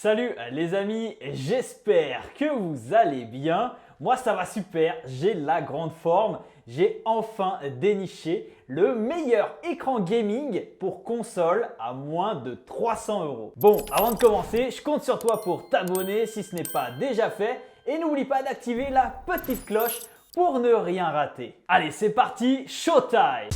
Salut les amis, j'espère que vous allez bien. Moi ça va super, j'ai la grande forme. J'ai enfin déniché le meilleur écran gaming pour console à moins de 300 €. Bon, avant de commencer, je compte sur toi pour t'abonner si ce n'est pas déjà fait. Et n'oublie pas d'activer la petite cloche pour ne rien rater. Allez, c'est parti, showtime!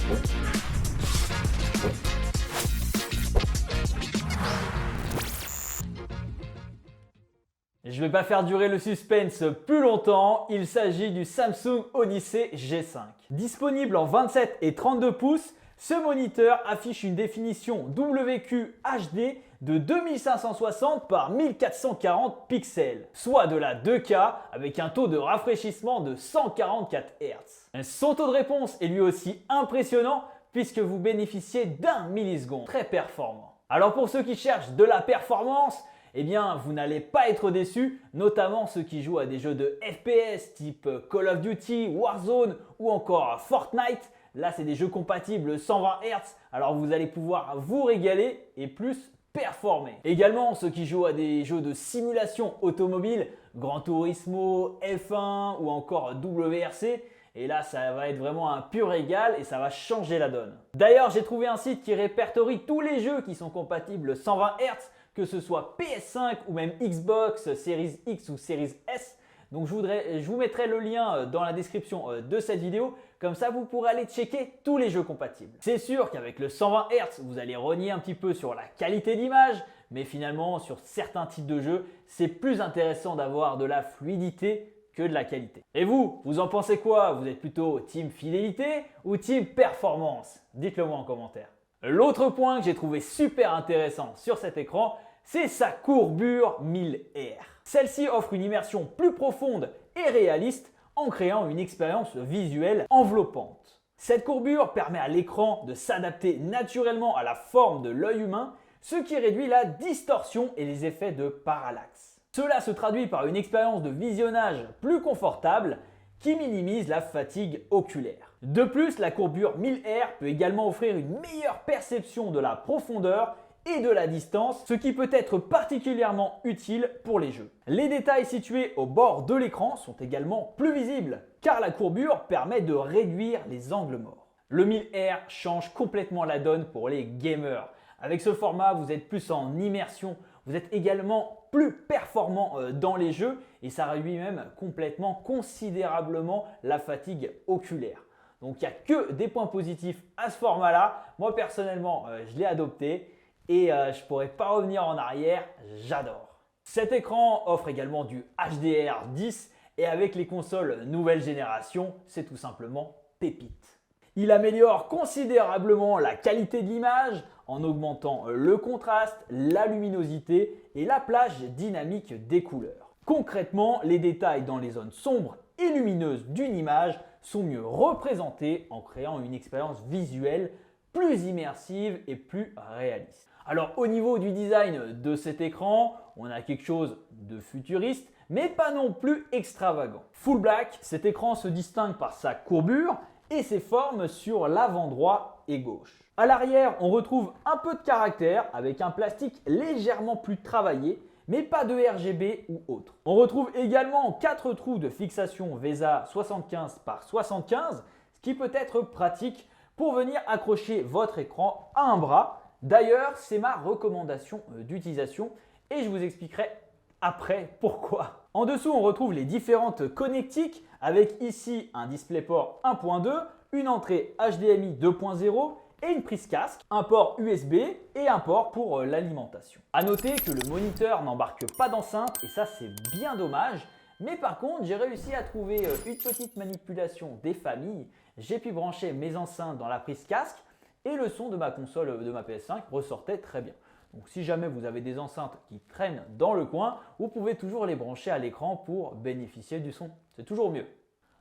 Je ne vais pas faire durer le suspense plus longtemps, il s'agit du Samsung Odyssey G5. Disponible en 27 et 32 pouces, ce moniteur affiche une définition WQ HD de 2560 par 1440 pixels, soit de la 2K avec un taux de rafraîchissement de 144 Hz. Son taux de réponse est lui aussi impressionnant puisque vous bénéficiez d'1 milliseconde, très performant. Alors pour ceux qui cherchent de la performance, eh bien, vous n'allez pas être déçus, notamment ceux qui jouent à des jeux de FPS type Call of Duty, Warzone ou encore Fortnite. Là, c'est des jeux compatibles 120 Hz, alors vous allez pouvoir vous régaler et plus performer. Également, ceux qui jouent à des jeux de simulation automobile, Gran Turismo, F1 ou encore WRC, et là, ça va être vraiment un pur régal et ça va changer la donne. D'ailleurs, j'ai trouvé un site qui répertorie tous les jeux qui sont compatibles 120 Hz, que ce soit PS5 ou même Xbox, Series X ou Series S. Donc je vous mettrai le lien dans la description de cette vidéo, comme ça vous pourrez aller checker tous les jeux compatibles. C'est sûr qu'avec le 120 Hz, vous allez renier un petit peu sur la qualité d'image, mais finalement sur certains types de jeux, c'est plus intéressant d'avoir de la fluidité que de la qualité. Et vous en pensez quoi? Vous êtes plutôt team fidélité ou team performance? Dites-le moi en commentaire. L'autre point que j'ai trouvé super intéressant sur cet écran, c'est sa courbure 1000R. Celle-ci offre une immersion plus profonde et réaliste en créant une expérience visuelle enveloppante. Cette courbure permet à l'écran de s'adapter naturellement à la forme de l'œil humain, ce qui réduit la distorsion et les effets de parallaxe. Cela se traduit par une expérience de visionnage plus confortable qui minimise la fatigue oculaire. De plus, la courbure 1000R peut également offrir une meilleure perception de la profondeur et de la distance, ce qui peut être particulièrement utile pour les jeux. Les détails situés au bord de l'écran sont également plus visibles, car la courbure permet de réduire les angles morts. Le 1000R change complètement la donne pour les gamers. Avec ce format, vous êtes plus en immersion, vous êtes également plus performant dans les jeux et ça réduit même considérablement la fatigue oculaire. Donc il n'y a que des points positifs à ce format-là. Moi personnellement, je l'ai adopté et je ne pourrais pas revenir en arrière, j'adore. Cet écran offre également du HDR10 et avec les consoles nouvelle génération, c'est tout simplement pépite. Il améliore considérablement la qualité de l'image en augmentant le contraste, la luminosité et la plage dynamique des couleurs. Concrètement, les détails dans les zones sombres et lumineuses d'une image sont mieux représentés en créant une expérience visuelle plus immersive et plus réaliste. Alors au niveau du design de cet écran, on a quelque chose de futuriste, mais pas non plus extravagant. Full black, cet écran se distingue par sa courbure et ses formes sur l'avant droit et gauche. À l'arrière, on retrouve un peu de caractère avec un plastique légèrement plus travaillé, mais pas de RGB ou autre. On retrouve également 4 trous de fixation VESA 75 par 75, ce qui peut être pratique pour venir accrocher votre écran à un bras. D'ailleurs, c'est ma recommandation d'utilisation et je vous expliquerai après pourquoi. En dessous, on retrouve les différentes connectiques avec ici un DisplayPort 1.2, une entrée HDMI 2.0 et une prise casque, un port USB et un port pour l'alimentation. A noter que le moniteur n'embarque pas d'enceinte et ça c'est bien dommage, mais par contre j'ai réussi à trouver une petite manipulation des familles. J'ai pu brancher mes enceintes dans la prise casque et le son de ma console de ma PS5 ressortait très bien. Donc si jamais vous avez des enceintes qui traînent dans le coin, vous pouvez toujours les brancher à l'écran pour bénéficier du son. C'est toujours mieux.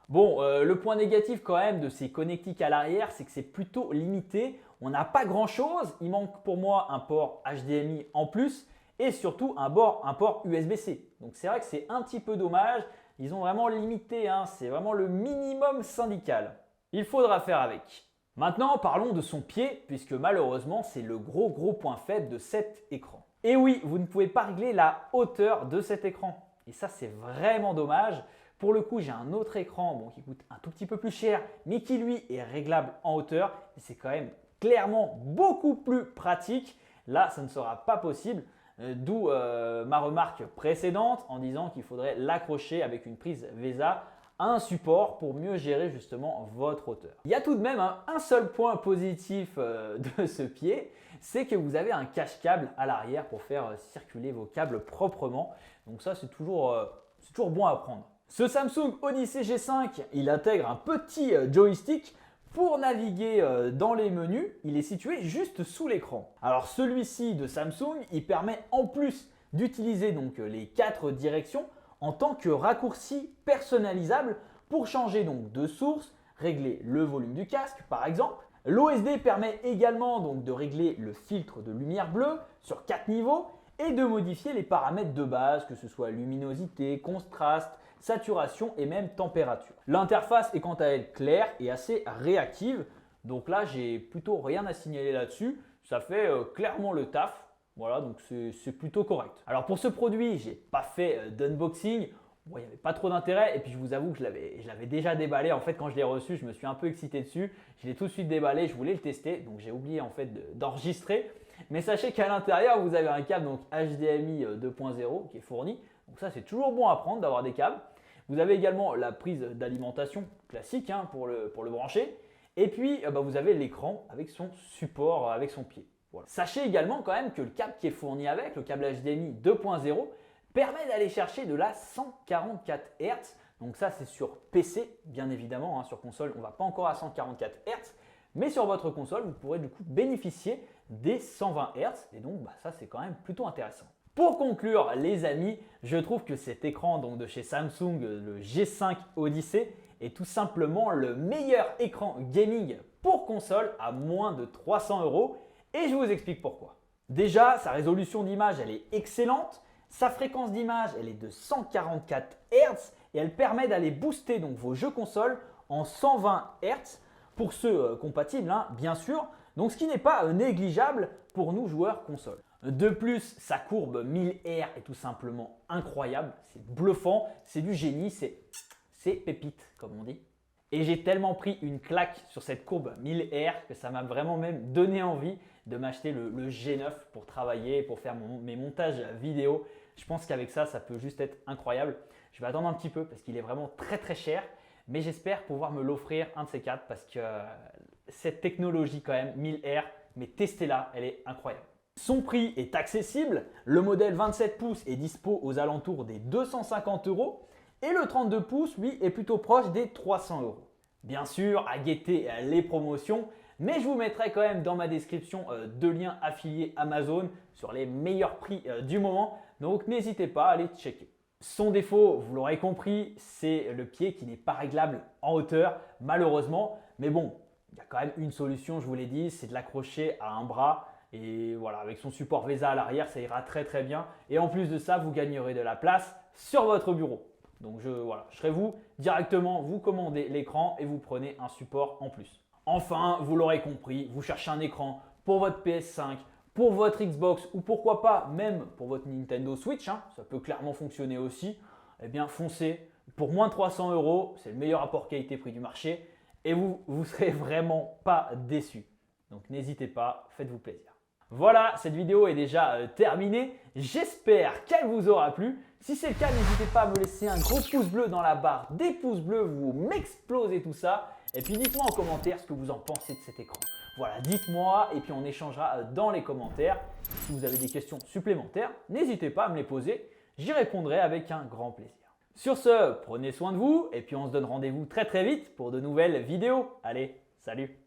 Bon, le point négatif quand même de ces connectiques à l'arrière, c'est que c'est plutôt limité. On n'a pas grand chose. Il manque pour moi un port HDMI en plus et surtout un port USB-C. Donc c'est vrai que c'est un petit peu dommage. Ils ont vraiment limité, hein. C'est vraiment le minimum syndical. Il faudra faire avec. Maintenant, parlons de son pied, puisque malheureusement, c'est le gros point faible de cet écran. Et oui, vous ne pouvez pas régler la hauteur de cet écran. Et ça, c'est vraiment dommage. Pour le coup, j'ai un autre écran qui coûte un tout petit peu plus cher, mais qui lui est réglable en hauteur. Et c'est quand même clairement beaucoup plus pratique. Là, ça ne sera pas possible. D'où ma remarque précédente en disant qu'il faudrait l'accrocher avec une prise VESA à un support pour mieux gérer justement votre hauteur. Il y a tout de même un seul point positif de ce pied, c'est que vous avez un cache-câble à l'arrière pour faire circuler vos câbles proprement. Donc ça, c'est toujours bon à prendre. Ce Samsung Odyssey G5, il intègre un petit joystick pour naviguer dans les menus. Il est situé juste sous l'écran. Alors celui-ci de Samsung, il permet en plus d'utiliser donc les 4 directions en tant que raccourci personnalisable pour changer donc de source, régler le volume du casque par exemple. L'OSD permet également donc de régler le filtre de lumière bleue sur 4 niveaux et de modifier les paramètres de base, que ce soit luminosité, contraste, saturation et même température. L'interface est quant à elle claire et assez réactive. Donc là, j'ai plutôt rien à signaler là-dessus. Ça fait clairement le taf. Voilà, donc c'est plutôt correct. Alors pour ce produit, je n'ai pas fait d'unboxing. Bon, il n'y avait pas trop d'intérêt et puis je vous avoue que je l'avais déjà déballé. En fait, quand je l'ai reçu, je me suis un peu excité dessus. Je l'ai tout de suite déballé, je voulais le tester. Donc j'ai oublié en fait d'enregistrer. Mais sachez qu'à l'intérieur, vous avez un câble donc HDMI 2.0 qui est fourni. Donc ça, c'est toujours bon à prendre d'avoir des câbles. Vous avez également la prise d'alimentation classique pour le brancher. Et puis, vous avez l'écran avec son support, avec son pied. Voilà. Sachez également quand même que le câble qui est fourni avec, le câble HDMI 2.0, permet d'aller chercher de la 144 Hz. Donc ça, c'est sur PC, bien évidemment. Sur console, on ne va pas encore à 144 Hz. Mais sur votre console, vous pourrez du coup bénéficier des 120 Hz. Et donc, ça, c'est quand même plutôt intéressant. Pour conclure, les amis, je trouve que cet écran donc, de chez Samsung, le G5 Odyssey, est tout simplement le meilleur écran gaming pour console à moins de 300 € et je vous explique pourquoi. Déjà, sa résolution d'image, elle est excellente. Sa fréquence d'image, elle est de 144 Hz et elle permet d'aller booster donc, vos jeux consoles en 120 Hz pour ceux compatibles, bien sûr. Donc, ce qui n'est pas négligeable pour nous joueurs console. De plus, sa courbe 1000 R est tout simplement incroyable. C'est bluffant, c'est du génie, c'est pépite comme on dit. Et j'ai tellement pris une claque sur cette courbe 1000 R que ça m'a vraiment même donné envie de m'acheter le G9 pour travailler, pour faire mes montages vidéo. Je pense qu'avec ça, ça peut juste être incroyable. Je vais attendre un petit peu parce qu'il est vraiment très très cher. Mais j'espère pouvoir me l'offrir un de ces 4 parce que cette technologie quand même, 1000 R, mais testez-la, elle est incroyable. Son prix est accessible. Le modèle 27 pouces est dispo aux alentours des 250 € et le 32 pouces, lui, est plutôt proche des 300 €. Bien sûr, à guetter les promotions, mais je vous mettrai quand même dans ma description 2 liens affiliés Amazon sur les meilleurs prix du moment. Donc n'hésitez pas à aller checker. Son défaut, vous l'aurez compris, c'est le pied qui n'est pas réglable en hauteur, malheureusement. Mais bon, il y a quand même une solution, je vous l'ai dit, c'est de l'accrocher à un bras. Et voilà, avec son support VESA à l'arrière, ça ira très très bien. Et en plus de ça, vous gagnerez de la place sur votre bureau. Donc je serai vous, directement, vous commandez l'écran et vous prenez un support en plus. Enfin, vous l'aurez compris, vous cherchez un écran pour votre PS5, pour votre Xbox ou pourquoi pas même pour votre Nintendo Switch, ça peut clairement fonctionner aussi. Eh bien, foncez. Pour moins de 300 €, c'est le meilleur rapport qualité-prix du marché et vous ne serez vraiment pas déçus. Donc n'hésitez pas, faites-vous plaisir. Voilà, cette vidéo est déjà terminée. J'espère qu'elle vous aura plu. Si c'est le cas, n'hésitez pas à me laisser un gros pouce bleu dans la barre des pouces bleus. Vous m'explosez tout ça. Et puis dites-moi en commentaire ce que vous en pensez de cet écran. Voilà, dites-moi et puis on échangera dans les commentaires. Si vous avez des questions supplémentaires, n'hésitez pas à me les poser. J'y répondrai avec un grand plaisir. Sur ce, prenez soin de vous et puis on se donne rendez-vous très très vite pour de nouvelles vidéos. Allez, salut!